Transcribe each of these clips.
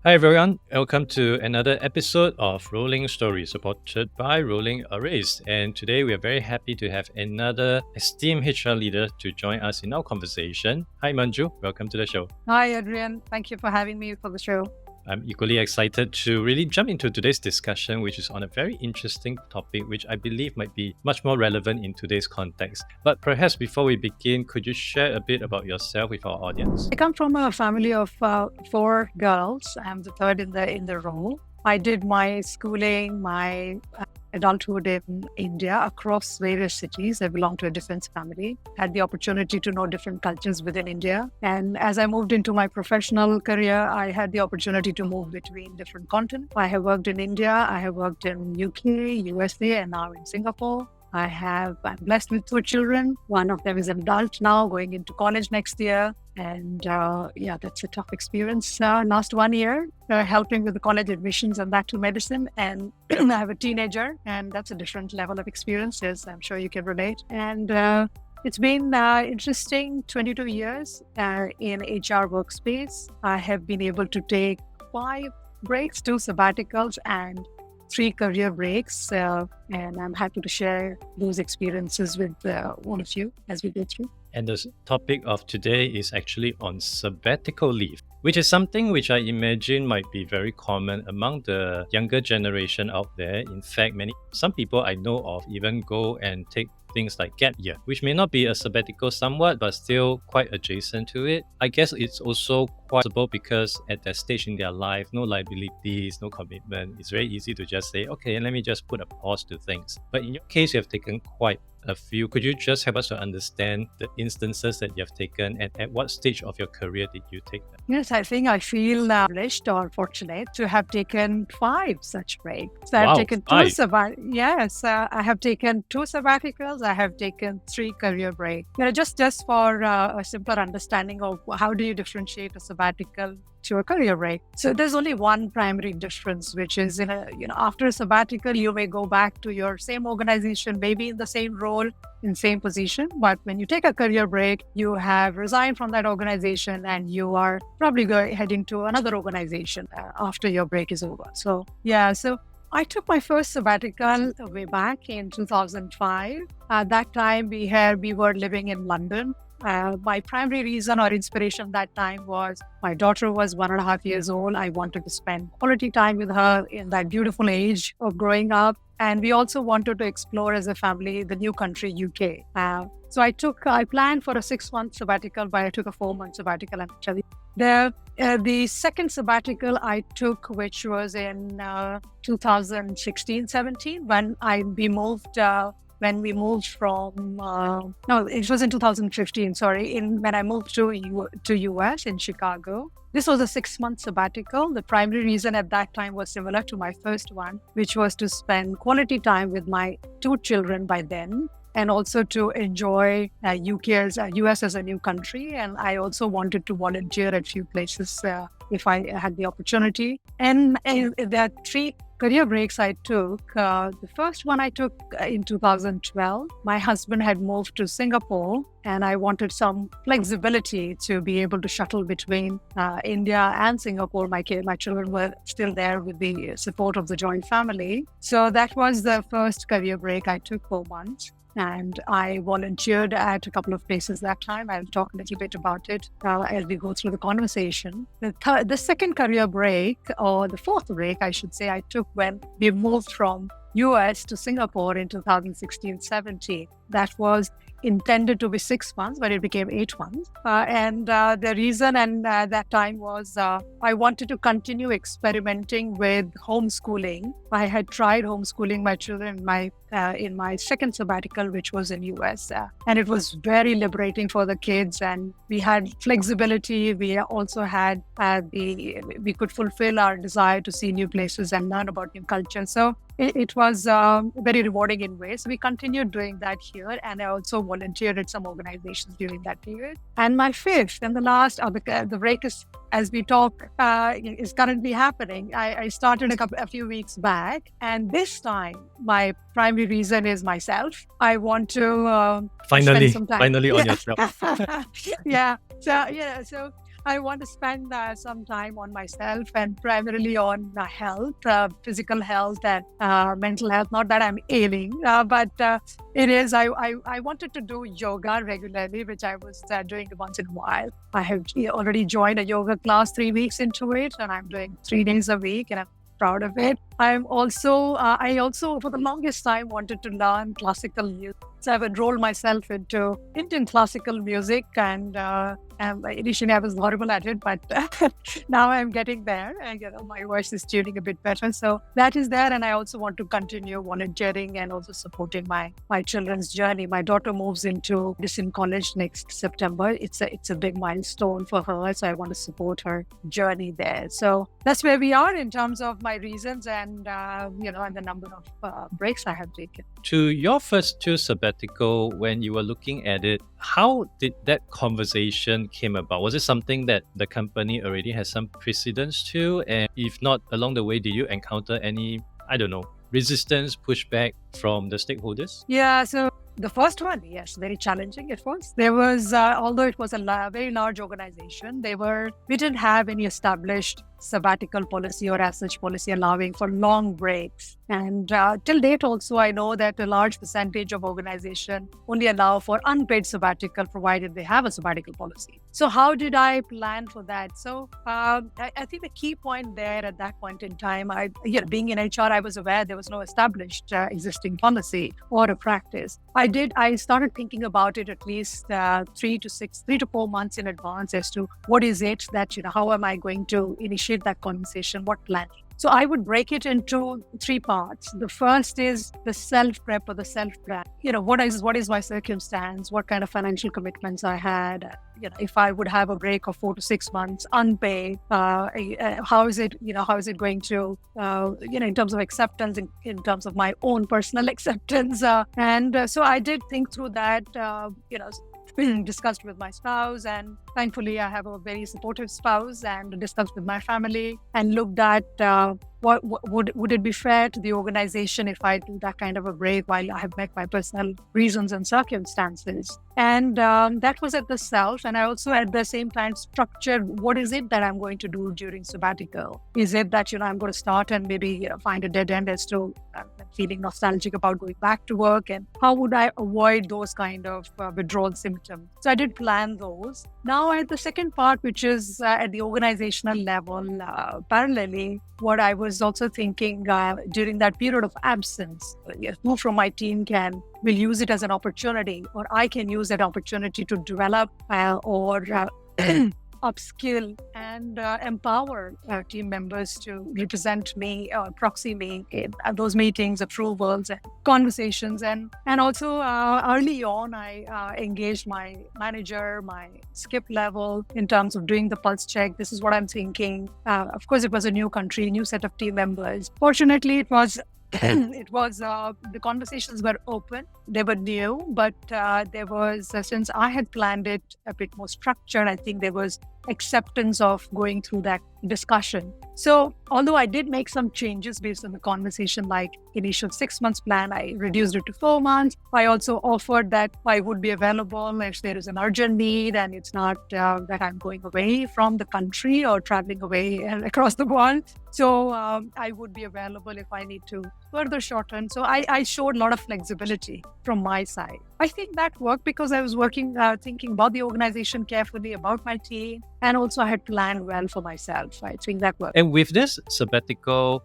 Hi everyone, welcome to another episode of Rolling Stories supported by Rolling Arrays. And today we are very happy to have another esteemed HR leader to join us in our conversation. Hi Manju, welcome to the show. Hi, Adrian. Thank you for having me for the show. I'm equally excited to really jump into today's discussion, which is on a very interesting topic, which I believe might be much more relevant in today's context. But perhaps before we begin, could you share a bit about yourself with our audience? I come from a family of four girls. I'm the third in the row. I did my schooling, my adulthood in India across various cities. I belong to a defense family. Had the opportunity to know different cultures within India. And as I moved into my professional career, I had the opportunity to move between different continents. I have worked in India, I have worked in UK, USA, and now in Singapore. I'm blessed with two children. One of them is an adult now, going into college next year. And that's a tough experience. Last 1 year, helping with the college admissions and back to medicine. And I have a teenager, and that's a different level of experiences. I'm sure you can relate. And it's been interesting 22 years in HR workspace. I have been able to take 5 breaks, 2 sabbaticals, and 3 career breaks, and I'm happy to share those experiences with all of you as we go through. And the topic of today is actually on sabbatical leave, which is something which I imagine might be very common among the younger generation out there. In fact, some people I know of even go and take things like gap year, which may not be a sabbatical somewhat, but still quite adjacent to it. I guess it's also possible because at that stage in their life, no liabilities, no commitment. It's very easy to just say, okay, let me just put a pause to things. But in your case, you have taken quite a few. Could you just help us to understand the instances that you have taken and at what stage of your career did you take them? Yes, I think I feel privileged or fortunate to have taken 5 such breaks. So Wow, I've taken 2 5. I have taken 2 sabbaticals. I have taken 3 career breaks. Just for a simpler understanding of how do you differentiate a sabbatical to a career break. So there's only one primary difference, which is after a sabbatical, you may go back to your same organization, maybe in the same role, in same position. But when you take a career break, you have resigned from that organization and you are probably heading to another organization after your break is over. So I took my first sabbatical way back in 2005. At that time, we were living in London. My primary reason or inspiration that time was my daughter was 1.5 years old. I wanted to spend quality time with her in that beautiful age of growing up. And we also wanted to explore as a family the new country, UK. So I planned for a 6-month sabbatical, but I took a 4-month sabbatical. And actually, the second sabbatical I took, which was in 2016-17, when we moved from, it was in 2015, when I moved to US in Chicago. This was a 6-month sabbatical. The primary reason at that time was similar to my first one, which was to spend quality time with my 2 children by then, and also to enjoy US as a new country. And I also wanted to volunteer at a few places if I had the opportunity. And there are 3 career breaks I took. The first one I took in 2012. My husband had moved to Singapore, and I wanted some flexibility to be able to shuttle between India and Singapore. My children were still there with the support of the joint family. So that was the first career break I took for months. And I volunteered at a couple of places that time. I'll talk a little bit about it as we go through the conversation. The second career break, or the fourth break, I should say, I took when we moved from US to Singapore in 2016-17. That was intended to be 6 months, but it became 8 months. The reason that time was I wanted to continue experimenting with homeschooling. I had tried homeschooling my children in my second sabbatical, which was in US. And it was very liberating for the kids. And we had flexibility. We also had we could fulfill our desire to see new places and learn about new culture. So it was very rewarding in ways. We continued doing that here, and I also volunteered at some organizations during that period. And my fifth and the last, the break is, as we talk, is currently happening. I started a few weeks back, and this time my primary reason is myself. I want to spend some time. Finally on yourself. Yeah. So I want to spend some time on myself and primarily on health, physical health and mental health. Not that I'm ailing, but it is. I wanted to do yoga regularly, which I was doing once in a while. I have already joined a yoga class 3 weeks into it, and I'm doing 3 days a week, and I'm proud of it. I also for the longest time wanted to learn classical music. So I've enrolled myself into Indian classical music, and initially I was horrible at it, but now I'm getting there. And my voice is tuning a bit better, so that is there. And I also want to continue volunteering and also supporting my children's journey. My daughter moves into medicine college next September. It's a big milestone for her, so I want to support her journey there. So that's where we are in terms of my reasons and and the number of breaks I have taken. To your first two sabbatical, when you were looking at it, how did that conversation came about? Was it something that the company already has some precedence to? And if not, along the way, did you encounter any, I don't know, resistance, pushback from the stakeholders? Yeah, so the first one, yes, very challenging it was. There was, although it was a very large organization, we didn't have any established sabbatical policy or as such policy allowing for long breaks. And till date also, I know that a large percentage of organization only allow for unpaid sabbatical provided they have a sabbatical policy. So how did I plan for that? So I think the key point there at that point in time, being in HR, I was aware there was no established existing policy or a practice. I started thinking about it at least 3 to 4 months in advance as to what is it that, how am I going to initiate that conversation, what planning. So I would break it into 3 parts. The first is the self-prep or the self-plan. What is my circumstance? What kind of financial commitments I had? If I would have a break of 4 to 6 months unpaid, how is it going to, in terms of acceptance, in terms of my own personal acceptance. So I did think through that, discussed with my spouse, and thankfully I have a very supportive spouse, and discussed with my family and looked at what would it be fair to the organization if I do that kind of a break while I have met my personal reasons and circumstances. And that was at the self. And I also at the same time structured what is it that I'm going to do during sabbatical. Is it that, I'm going to start and maybe find a dead end as to feeling nostalgic about going back to work, and how would I avoid those kind of withdrawal symptoms. So I did plan those. Now at the second part, which is at the organizational level, parallelly, what I was also thinking during that period of absence, who from my team will use it as an opportunity, or I can use that opportunity to develop or upskill and empower team members to represent me or proxy me in those meetings, approvals, and conversations. And also early on, I engaged my manager, my skip level in terms of doing the pulse check. This is what I'm thinking. Of course, it was a new country, new set of team members. Fortunately, it was the conversations were open, they were new, but there was, since I had planned it a bit more structured, I think there was acceptance of going through that discussion. So although I did make some changes based on the conversation, like initial 6 months plan, I reduced it to 4 months. I also offered that I would be available if there is an urgent need, and it's not that I'm going away from the country or traveling away across the world. So I would be available if I need to further shorten. So I showed a lot of flexibility from my side. I think that worked because I was thinking about the organization carefully, about my team, and also I had planned well for myself. I think that worked. And with this sabbatical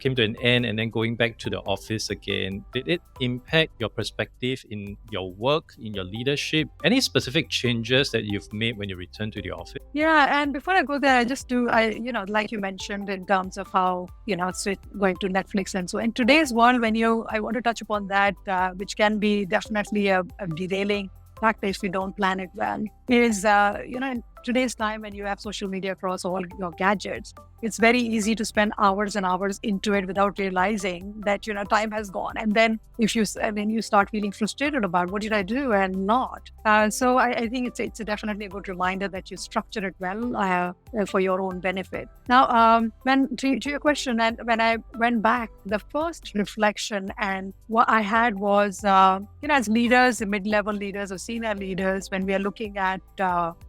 came to an end, and then going back to the office again, did it impact your perspective in your work, in your leadership? Any specific changes that you've made when you return to the office? Yeah, and before I go there, like you mentioned in terms of how, going to Netflix and so in today's world, I want to touch upon that, which can be definitely a derailing factor if you don't plan it well, is, in today's time when you have social media across all your gadgets, it's very easy to spend hours and hours into it without realizing that, time has gone. And then when you start feeling frustrated about what did I do and not. So I think it's definitely a good reminder that you structure it well for your own benefit. Now, to your question, and when I went back, the first reflection and what I had was, as leaders, mid-level leaders or senior leaders, when we are looking at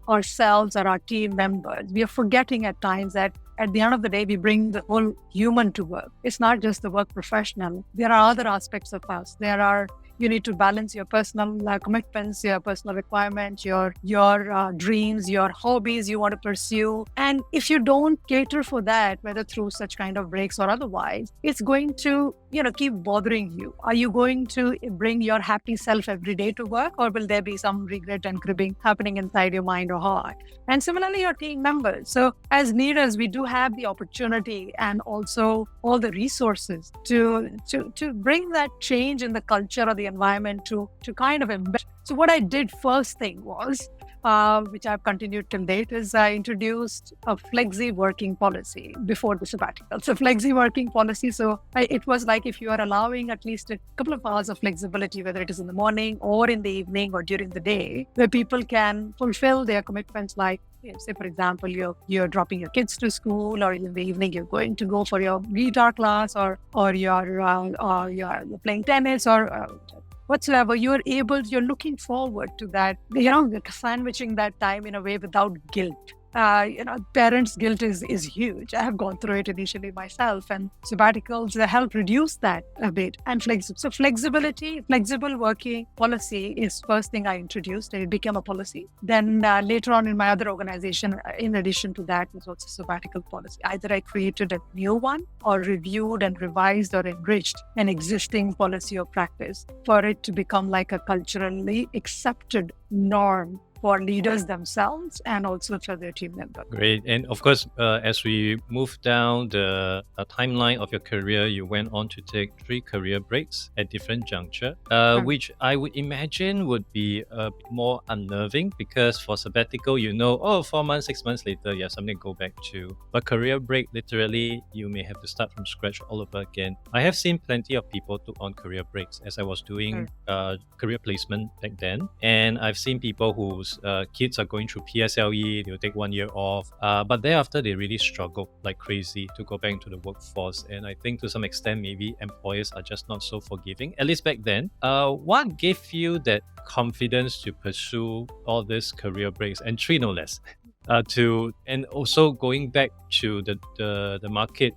ourselves or our team members. We are forgetting at times that at the end of the day, we bring the whole human to work. It's not just the work professional. There are other aspects of us. You need to balance your personal commitments, your personal requirements, your dreams, your hobbies you want to pursue. And if you don't cater for that, whether through such kind of breaks or otherwise, it's going to, keep bothering you. Are you going to bring your happy self every day to work, or will there be some regret and cribbing happening inside your mind or heart? And similarly, your team members. So as leaders, we do have the opportunity and also all the resources to bring that change in the culture or the environment to kind of embed. So what I did first thing was, which I've continued till date, is I introduced a flexi working policy before the sabbatical. So flexi working policy. So it was like if you are allowing at least a couple of hours of flexibility, whether it is in the morning or in the evening or during the day, where people can fulfill their commitments, like say, for example, you're dropping your kids to school, or in the evening you're going to go for your guitar class, or you're playing tennis, or whatsoever. You're looking forward to that, sandwiching that time in a way without guilt. Parents' guilt is huge. I have gone through it initially myself, and sabbaticals help reduce that a bit. And flexible working policy is first thing I introduced, and it became a policy. Then later on in my other organization, in addition to that, was also sabbatical policy. Either I created a new one, or reviewed and revised or enriched an existing policy or practice for it to become like a culturally accepted norm for leaders themselves and also for their team members. Great. And of course, as we move down the timeline of your career, you went on to take 3 career breaks at different juncture, which I would imagine would be a bit more unnerving, because for sabbatical, 4 months, 6 months later, you have something to go back to. But career break, literally, you may have to start from scratch all over again. I have seen plenty of people took on career breaks as I was doing career placement back then. And I've seen people whose kids are going through PSLE, they'll take 1 year off, but thereafter they really struggle like crazy to go back into the workforce. And I think to some extent maybe employers are just not so forgiving, at least back then. What gave you that confidence to pursue all these career breaks, and 3 no less? And also going back to the market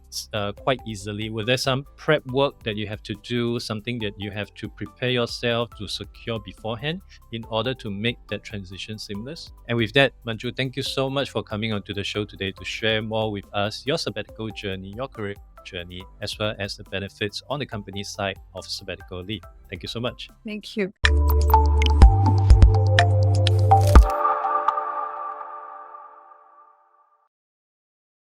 quite easily. Was there some prep work that you have to do, something that you have to prepare yourself to secure beforehand in order to make that transition seamless? And with that, Manju, thank you so much for coming onto the show today to share more with us your sabbatical journey, your career journey, as well as the benefits on the company side of sabbatical leave. Thank you so much. Thank you.